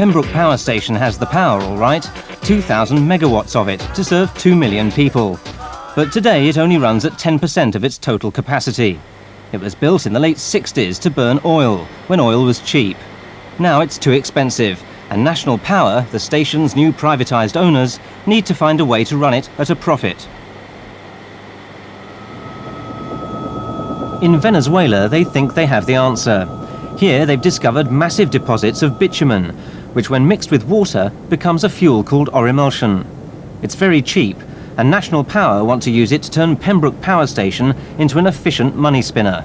Pembrook Power Station has the power, all right, 2,000 megawatts of it to serve 2 million people. But today it only runs at 10% of its total capacity. It was built in the late 60s to burn oil, when oil was cheap. Now it's too expensive, and National Power, the station's new privatised owners, need to find a way to run it at a profit. In Venezuela, they think they have the answer. Here they've discovered massive deposits of bitumen, which when mixed with water becomes a fuel called orimulsion. It's very cheap, and National Power want to use it to turn Pembrook Power Station into an efficient money spinner.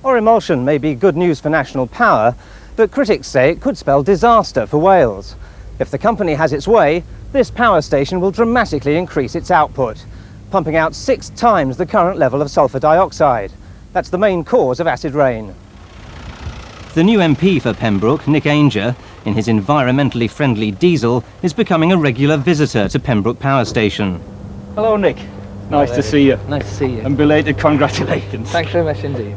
Orimulsion may be good news for National Power, but critics say it could spell disaster for Wales. If the company has its way, this power station will dramatically increase its output, pumping out 6 times the current level of sulphur dioxide. That's the main cause of acid rain. The new MP for Pembroke, Nick Ainger, in his environmentally friendly diesel, is becoming a regular visitor to Pembroke Power Station. Hello, Nick. Nice to see you. Nice to see you. And belated congratulations. Thanks very much indeed.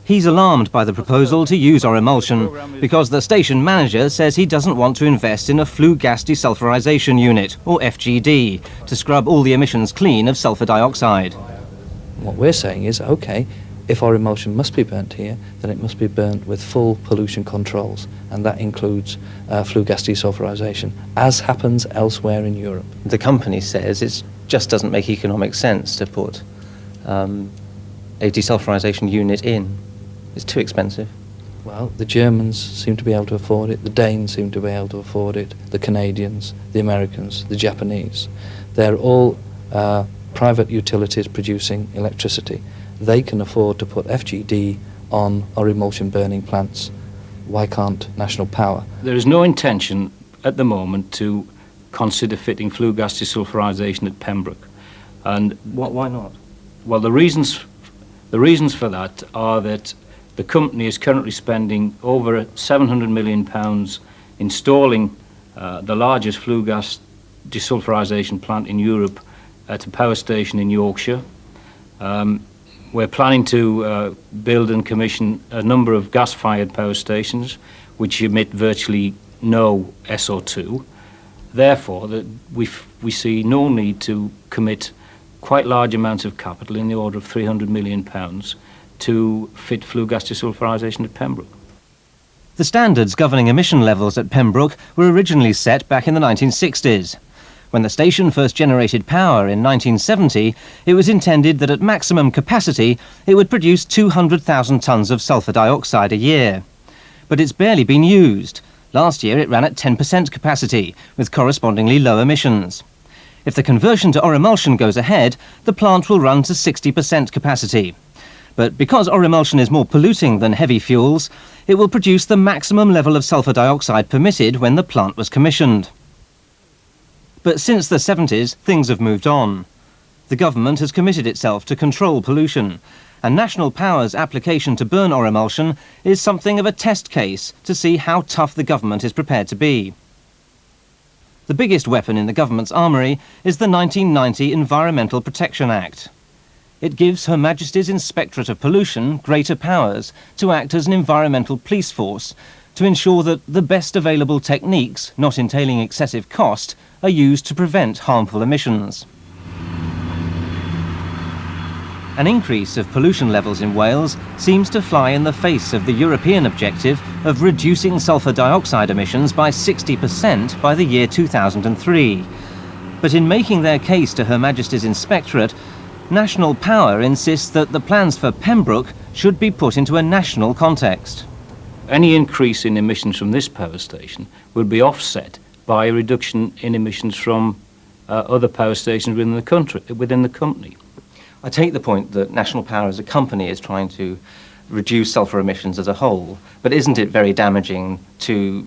He's alarmed by the proposal to use orimulsion because the station manager says he doesn't want to invest in a flue gas desulfurization unit, or FGD, to scrub all the emissions clean of sulphur dioxide. What we're saying is, OK, if orimulsion must be burnt here, then it must be burnt with full pollution controls, and that includes flue gas desulfurization, as happens elsewhere in Europe. The company says it just doesn't make economic sense to put a desulfurization unit in. It's too expensive. Well, the Germans seem to be able to afford it, the Danes seem to be able to afford it, the Canadians, the Americans, the Japanese. They're all private utilities producing electricity. They can afford to put FGD on orimulsion burning plants. Why can't National Power? There is no intention at the moment to consider fitting flue gas desulfurization at Pembroke. And Why not? well, the reasons for that are that the company is currently spending over £700 million installing the largest flue gas desulfurization plant in Europe at a power station in Yorkshire. We're planning to build and commission a number of gas-fired power stations which emit virtually no SO2. Therefore, we see no need to commit quite large amounts of capital in the order of £300 million to fit flue gas desulfurization at Pembroke. The standards governing emission levels at Pembroke were originally set back in the 1960s. When the station first generated power in 1970, it was intended that at maximum capacity it would produce 200,000 tonnes of sulphur dioxide a year. But it's barely been used. Last year it ran at 10% capacity, with correspondingly low emissions. If the conversion to orimulsion goes ahead, the plant will run to 60% capacity. But because orimulsion is more polluting than heavy fuels, it will produce the maximum level of sulphur dioxide permitted when the plant was commissioned. But since the 70s, things have moved on. The government has committed itself to control pollution, and National Power's application to burn orimulsion is something of a test case to see how tough the government is prepared to be. The biggest weapon in the government's armoury is the 1990 Environmental Protection Act. It gives Her Majesty's Inspectorate of Pollution greater powers to act as an environmental police force to ensure that the best available techniques, not entailing excessive cost, are used to prevent harmful emissions. An increase of pollution levels in Wales seems to fly in the face of the European objective of reducing sulphur dioxide emissions by 60% by the year 2003. But in making their case to Her Majesty's Inspectorate, National Power insists that the plans for Pembroke should be put into a national context. Any increase in emissions from this power station will be offset by a reduction in emissions from other power stations within the company. I take the point that National Power as a company is trying to reduce sulphur emissions as a whole, but isn't it very damaging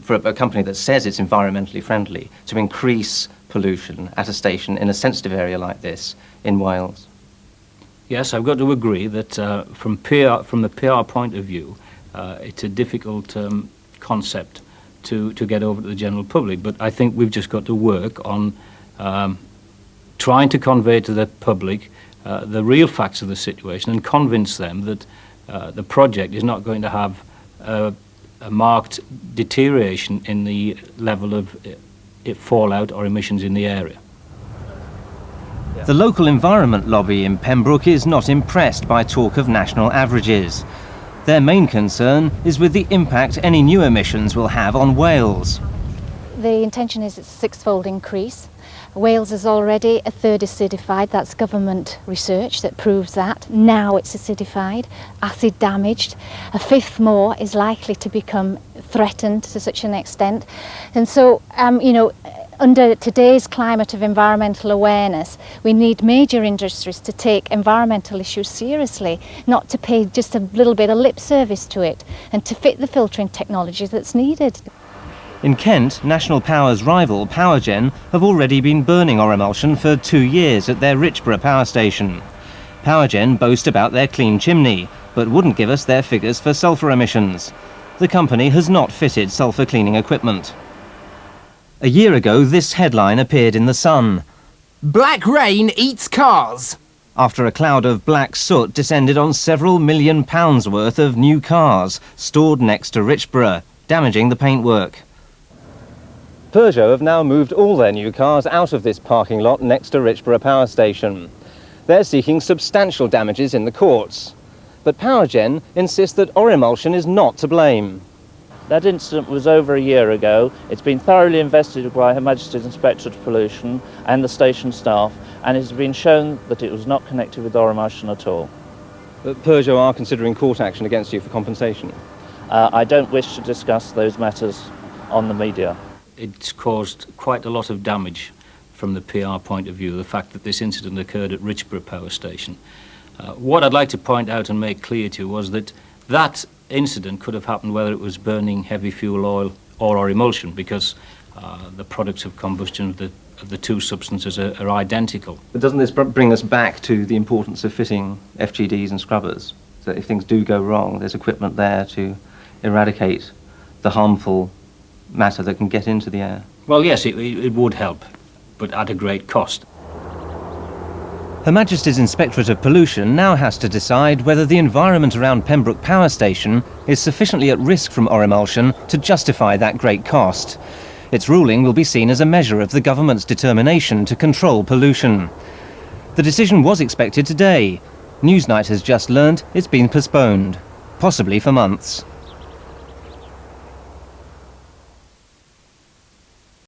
for a company that says it's environmentally friendly to increase pollution at a station in a sensitive area like this in Wales? Yes, I've got to agree that from the PR point of view, it's a difficult concept to get over to the general public, but I think we've just got to work on trying to convey to the public the real facts of the situation and convince them that the project is not going to have a marked deterioration in the level of fallout or emissions in the area. The local environment lobby in Pembroke is not impressed by talk of national averages. Their main concern is with the impact any new emissions will have on Wales. The intention is it's a six-fold increase. Wales is already a third acidified. That's government research that proves that. Now it's acidified, acid damaged. A fifth more is likely to become threatened to such an extent. And so, under today's climate of environmental awareness, we need major industries to take environmental issues seriously, not to pay just a little bit of lip service to it, and to fit the filtering technology that's needed. In Kent, National Power's rival Powergen have already been burning orimulsion for 2 years at their Richborough power station. Powergen boast about their clean chimney, but wouldn't give us their figures for sulphur emissions. The company has not fitted sulphur cleaning equipment. A year ago, this headline appeared in The Sun. Black rain eats cars. After a cloud of black soot descended on several £1 million worth of new cars stored next to Richborough, damaging the paintwork. Peugeot have now moved all their new cars out of this parking lot next to Richborough power station. They're seeking substantial damages in the courts. But Powergen insists that orimulsion is not to blame. That incident was over a year ago. It's been thoroughly investigated by Her Majesty's Inspectorate of Pollution and the station staff, and it has been shown that it was not connected with orimulsion at all. But Peugeot are considering court action against you for compensation. I don't wish to discuss those matters on the media. It's caused quite a lot of damage from the PR point of view, the fact that this incident occurred at Richborough Power Station. What I'd like to point out and make clear to you was that that incident could have happened whether it was burning heavy fuel oil or emulsion, because the products of combustion of the two substances are identical. But doesn't this bring us back to the importance of fitting FGDs and scrubbers? So if things do go wrong, there's equipment there to eradicate the harmful matter that can get into the air. Well, yes, it would help, but at a great cost. Her Majesty's Inspectorate of Pollution now has to decide whether the environment around Pembroke Power Station is sufficiently at risk from orimulsion to justify that great cost. Its ruling will be seen as a measure of the government's determination to control pollution. The decision was expected today. Newsnight has just learned it's been postponed, possibly for months.